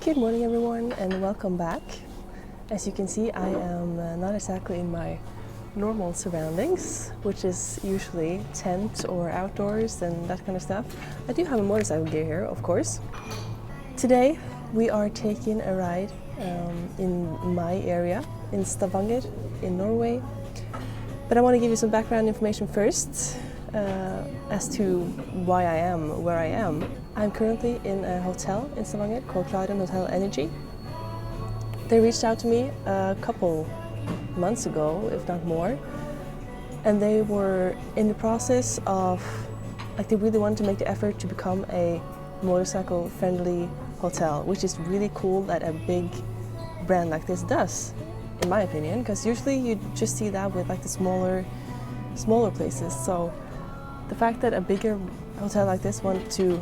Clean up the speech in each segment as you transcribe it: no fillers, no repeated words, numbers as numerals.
Good morning everyone and welcome back. As you can see, I am not exactly in my normal surroundings, which is usually tent or outdoors and that kind of stuff. I do have a motorcycle gear here, of course. Today we are taking a ride in my area, in Stavanger, in Norway. But I want to give you some background information first as to why I am where I am. I'm currently in a hotel in Stavanger called Clarion Hotel Energy. They reached out to me a couple months ago, if not more, and they were in the process of, they really wanted to make the effort to become a motorcycle-friendly hotel, which is really cool that a big brand like this does, in my opinion, because usually you just see that with the smaller places. So the fact that a bigger hotel like this wanted to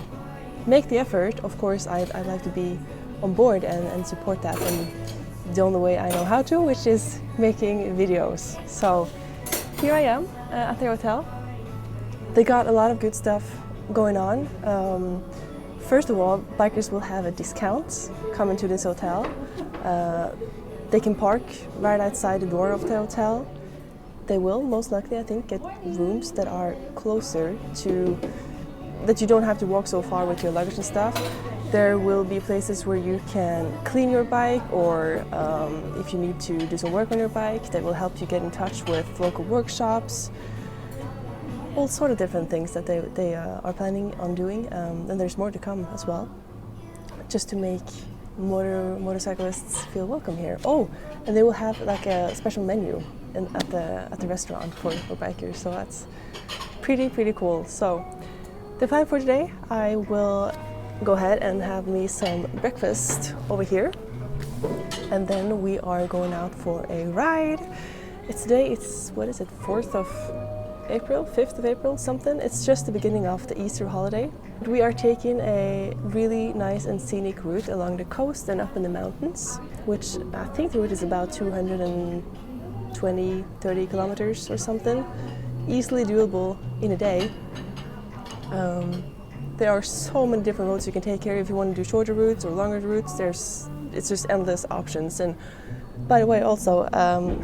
make the effort, of course, I'd like to be on board and support that in the only way I know how to, which is making videos. So here I am at their hotel. They got a lot of good stuff going on. First of all, bikers will have a discount coming to this hotel. They can park right outside the door of the hotel. They will most likely, I think, get rooms that are closer to, that you don't have to walk so far with your luggage and stuff. There will be places where you can clean your bike, or if you need to do some work on your bike, they will help you get in touch with local workshops. All sort of different things that they are planning on doing, and there's more to come as well, just to make motorcyclists feel welcome here. Oh, and they will have a special menu at the restaurant for bikers, so that's pretty cool. So the plan for today, I will go ahead and have me some breakfast over here, and then we are going out for a ride. It's what is it, 4th of April, 5th of April, something. It's just the beginning of the Easter holiday. We are taking a really nice and scenic route along the coast and up in the mountains, which I think the route is about 220-30 kilometers or something. Easily doable in a day. There are so many different routes you can take here. If you want to do shorter routes or longer routes, it's just endless options. And by the way, also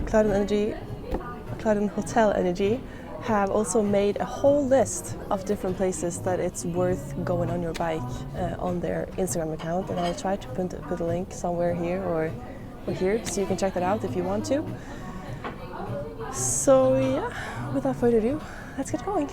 Clarion Hotel Energy have also made a whole list of different places that it's worth going on your bike on their Instagram account, and I'll try to put a link somewhere here or here, so you can check that out if you want to. So yeah, without further ado, let's get going.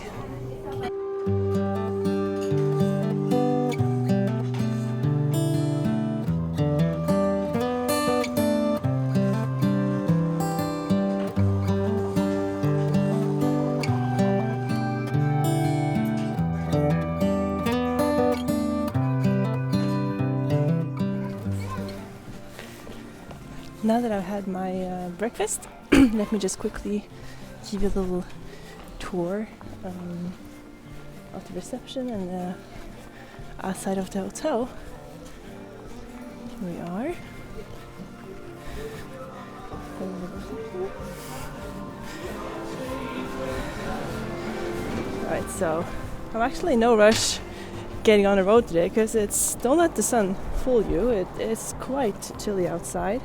Now that I've had my breakfast, let me just quickly give you a little tour of the reception and the outside of the hotel. Here we are. Alright, so I'm actually in no rush getting on the road today, because don't let the sun fool you. It's quite chilly outside.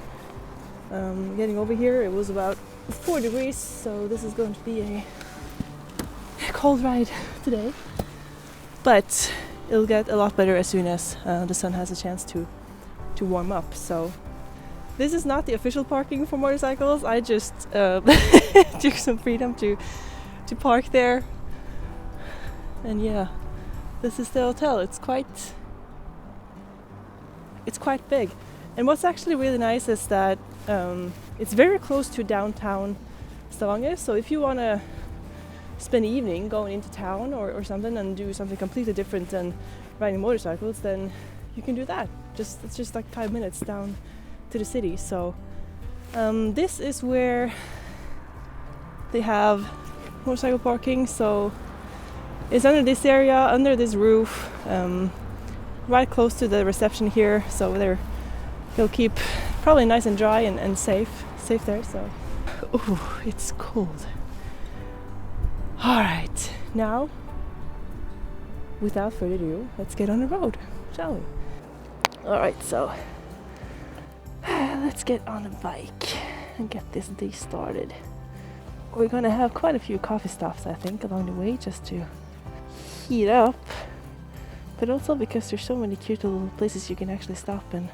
Getting over here, it was about 4 degrees, so this is going to be a cold ride today. But it'll get a lot better as soon as the sun has a chance to warm up. So this is not the official parking for motorcycles. I just took some freedom to park there. And yeah, this is the hotel. It's quite big. And what's actually really nice is that it's very close to downtown Stavanger. So if you want to spend the evening going into town or something and do something completely different than riding motorcycles, then you can do that. It's just 5 minutes down to the city. So this is where they have motorcycle parking. So it's under this area, under this roof, right close to the reception here. So they'll keep probably nice and dry and safe there. So, ooh, it's cold. All right, now, without further ado, let's get on the road, shall we? All right, so let's get on a bike and get this day started. We're gonna have quite a few coffee stops, I think, along the way just to heat up, but also because there's so many cute little places you can actually stop and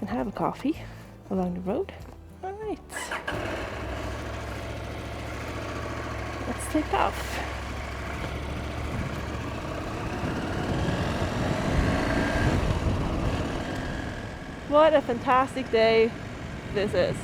have a coffee along the road. All right, let's take off. What a fantastic day this is.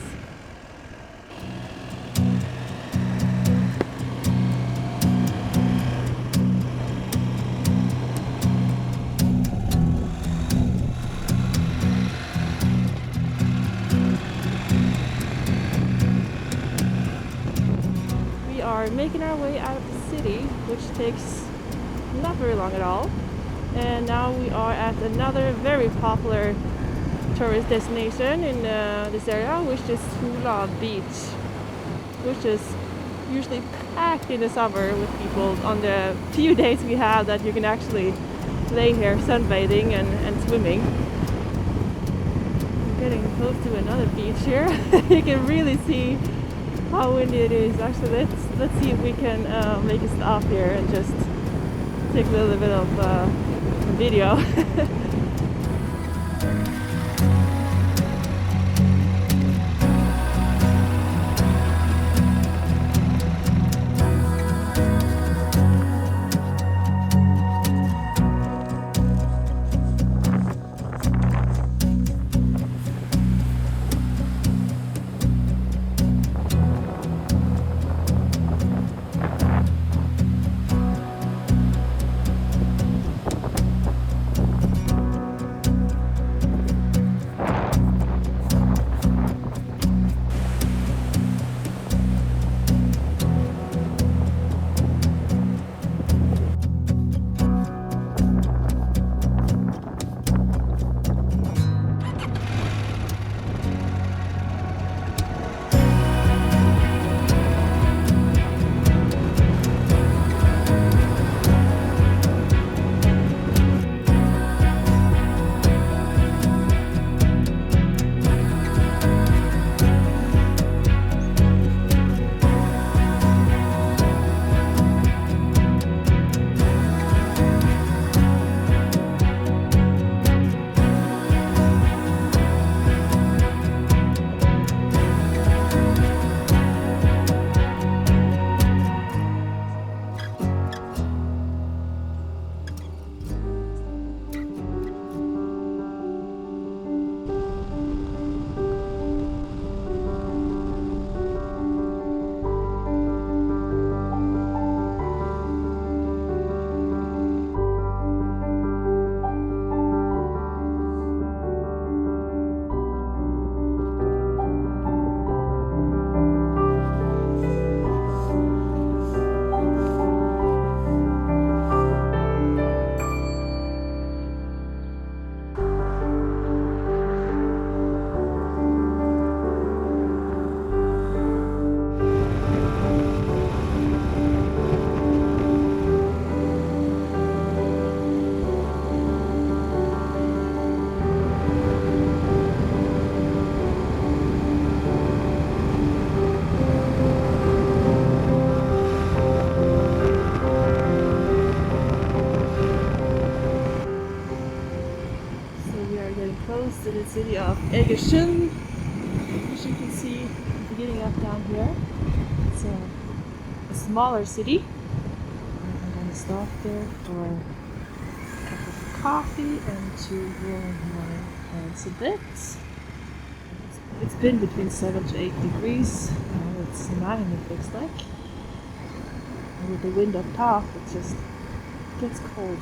We are making our way out of the city, which takes not very long at all. And now we are at another very popular tourist destination in this area, which is Hauge Beach, which is usually packed in the summer with people on the few days we have that you can actually lay here sunbathing and swimming. We're getting close to another beach here. You can really see how windy it is. Actually, let's see if we can make a stop here and just take a little bit of video. To the city of Egersund, as you can see beginning up down here. It's a smaller city. I'm going to stop there for a cup of coffee and to warm my hands a bit. It's been between 7 to 8 degrees. Now it's 9, it looks like. And with the wind up top, it just gets cold.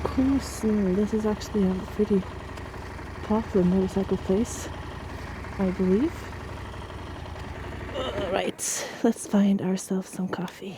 Kosen, this is actually a pretty popular motorcycle place, I believe. Alright, let's find ourselves some coffee.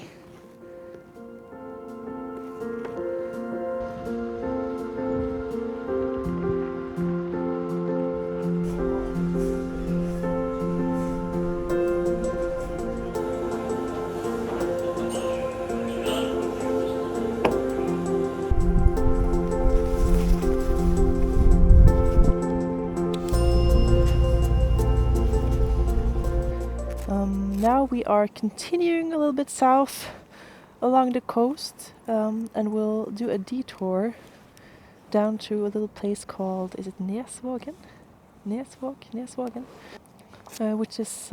we are continuing a little bit south along the coast, and we'll do a detour down to a little place called, is it Nesvågen? Nesvågen? Which is,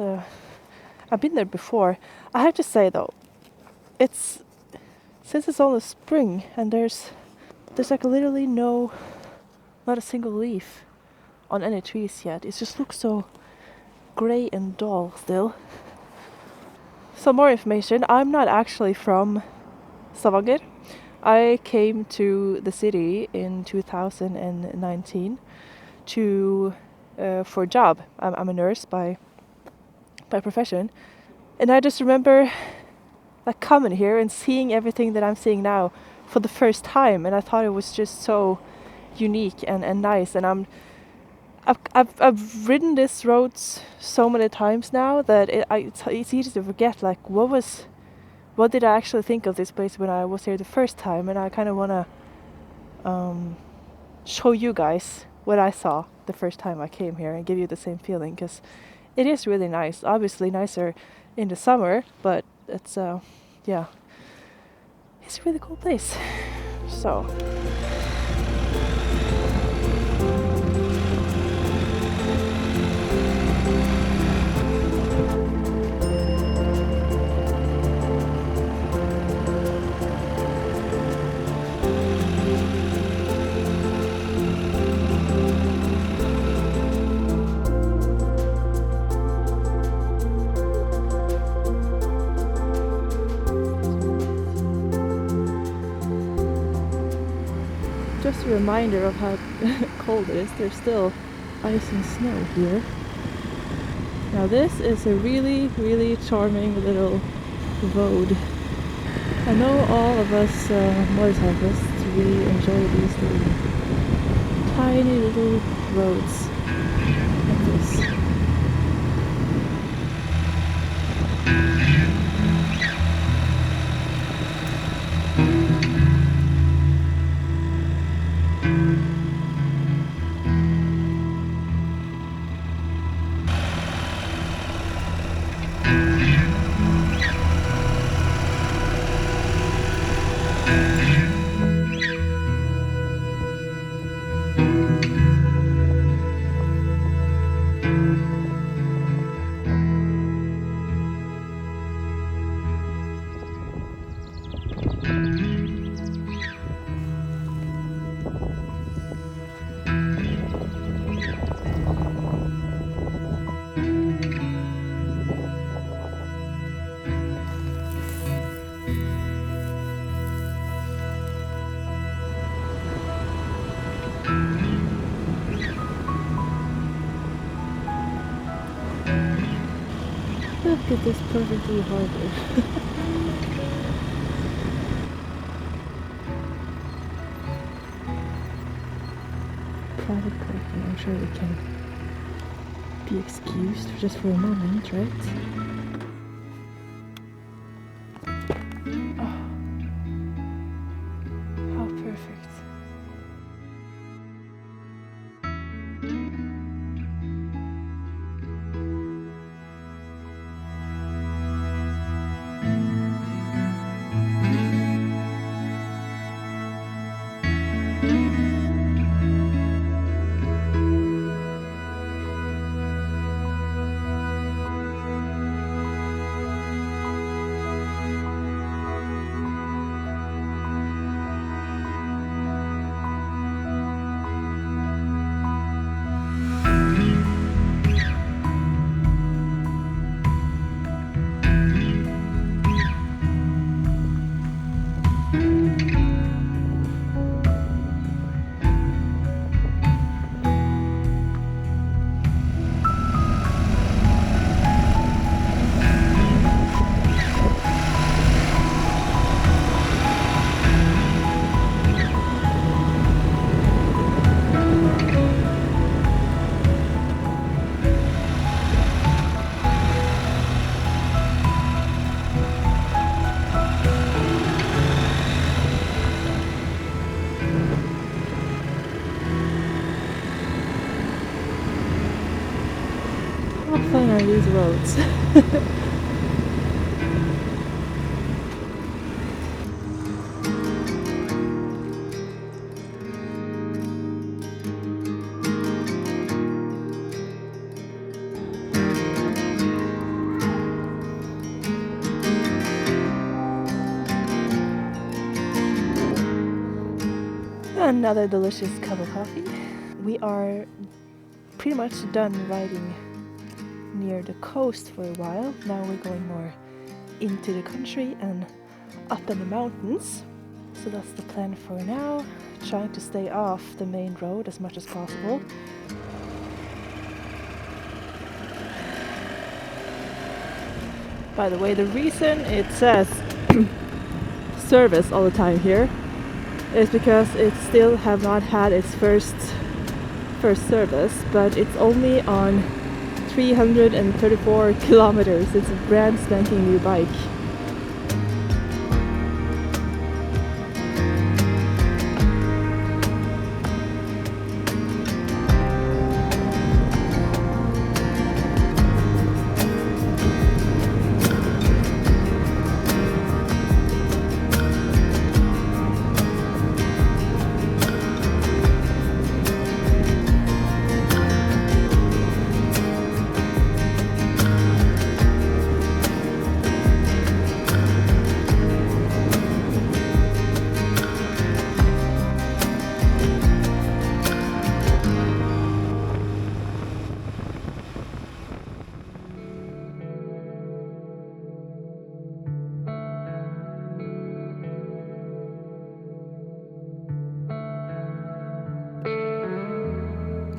I've been there before. I have to say though, since it's only spring and there's like literally not a single leaf on any trees yet. It just looks so grey and dull still. Some more information. I'm not actually from Stavanger. I came to the city in 2019 for a job. I'm a nurse by profession, and I just remember like coming here and seeing everything that I'm seeing now for the first time, and I thought it was just so unique and nice. And I've ridden this roads so many times now that it's easy to forget like what did I actually think of this place when I was here the first time, and I kind of want to show you guys what I saw the first time I came here and give you the same feeling, because it is really nice. Obviously nicer in the summer, but it's yeah, it's a really cool place. So just a reminder of how cold it is. There's still ice and snow here. Now this is a really, really charming little road. I know all of us motorcyclists really enjoy these little tiny little roads like this. Look at this perfectly harbor. Private parking, I'm sure we can be excused just for a moment, right? Oh, how perfect. How fun are these roads? Another delicious cup of coffee. We are pretty much done riding near the coast for a while. Now we're going more into the country and up in the mountains. So that's the plan for now. Trying to stay off the main road as much as possible. By the way, the reason it says service all the time here is because it still have not had its first service, but it's only on 334 kilometers. It's a brand spanking new bike.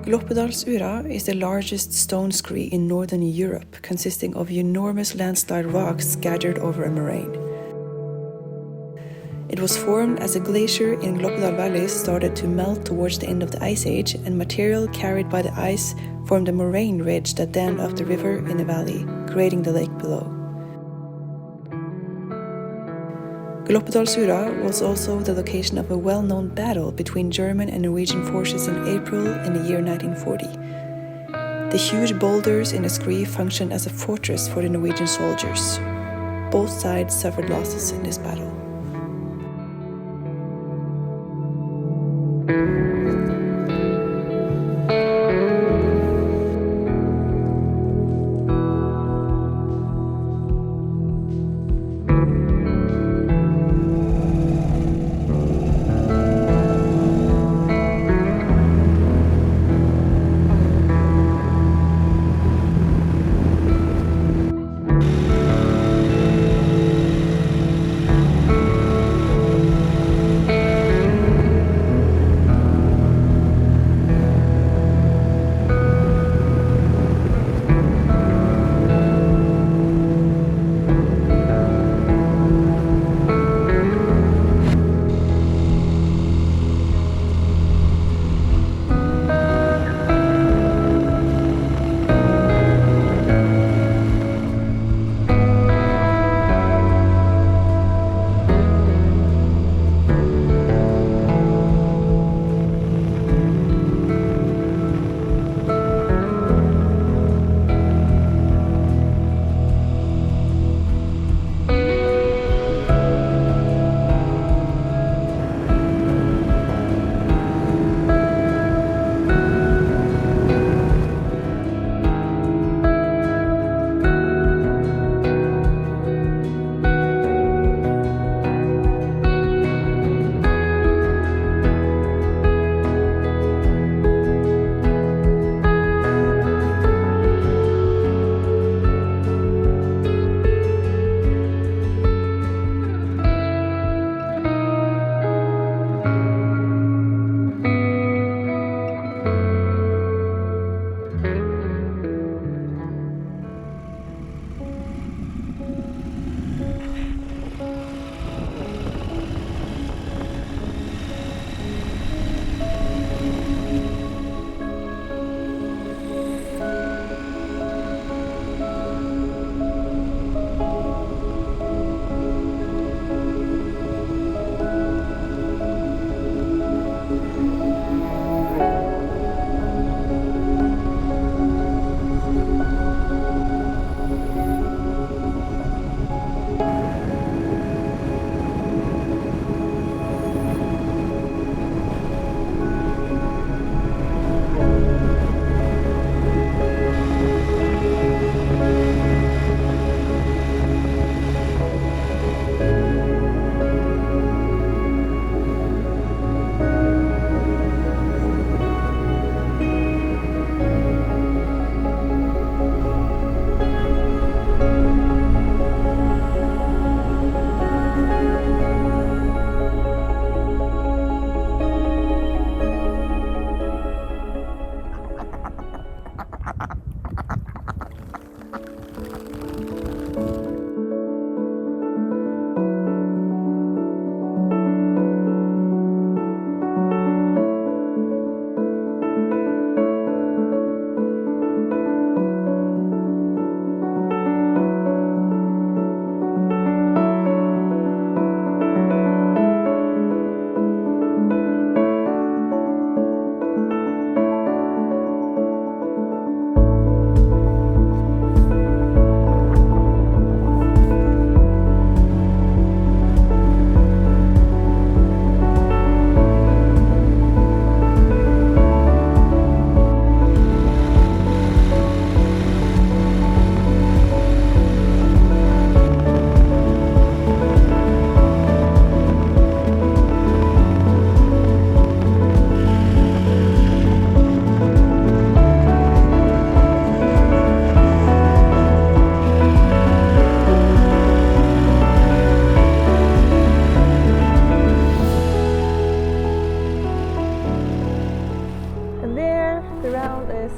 Gloppedalsura is the largest stone scree in northern Europe, consisting of enormous landslide rocks scattered over a moraine. It was formed as a glacier in Gloppedal Valley started to melt towards the end of the Ice Age, and material carried by the ice formed a moraine ridge that dammed off the river in the valley, creating the lake below. Gloppedalsura was also the location of a well-known battle between German and Norwegian forces in April in the year 1940. The huge boulders in the scree functioned as a fortress for the Norwegian soldiers. Both sides suffered losses in this battle.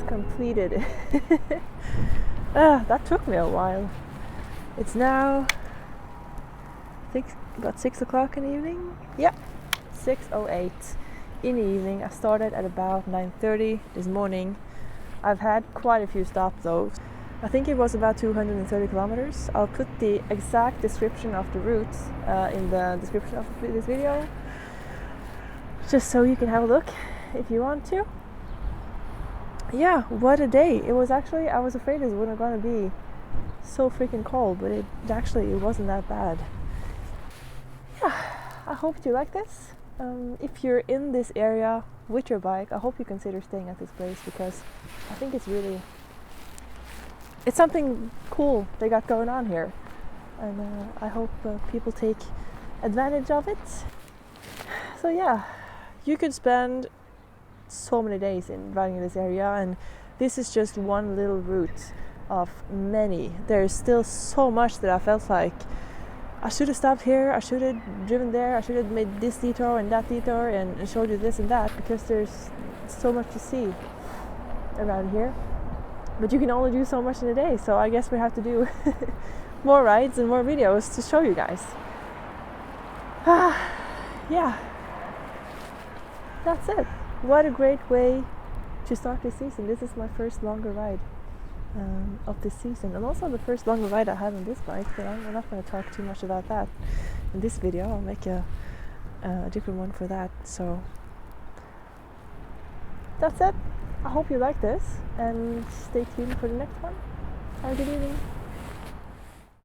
completed. That took me a while. It's now about 6 o'clock in the evening. Yeah, 6:08 in the evening. I started at about 9:30 this morning. I've had quite a few stops though. I think it was about 230 kilometers. I'll put the exact description of the route in the description of this video, just so you can have a look if you want to. Yeah, what a day. It was actually, I was afraid it wasn't going to be so freaking cold, but it wasn't that bad. Yeah, I hope you like this. If you're in this area with your bike, I hope you consider staying at this place, because I think it's something cool they got going on here, and I hope people take advantage of it. So yeah, you could spend so many days in riding in this area, and this is just one little route of many. There's still so much that I felt like I should have stopped here, I should have driven there, I should have made this detour and that detour and showed you this and that, because there's so much to see around here. But you can only do so much in a day, so I guess we have to do more rides and more videos to show you guys. Yeah, that's it. What a great way to start this season. This is my first longer ride of this season, and also the first longer ride I had on this bike, but I'm not going to talk too much about that in this video. I'll make a different one for that. So that's it. I hope you like this, and stay tuned for the next one. Have a good evening.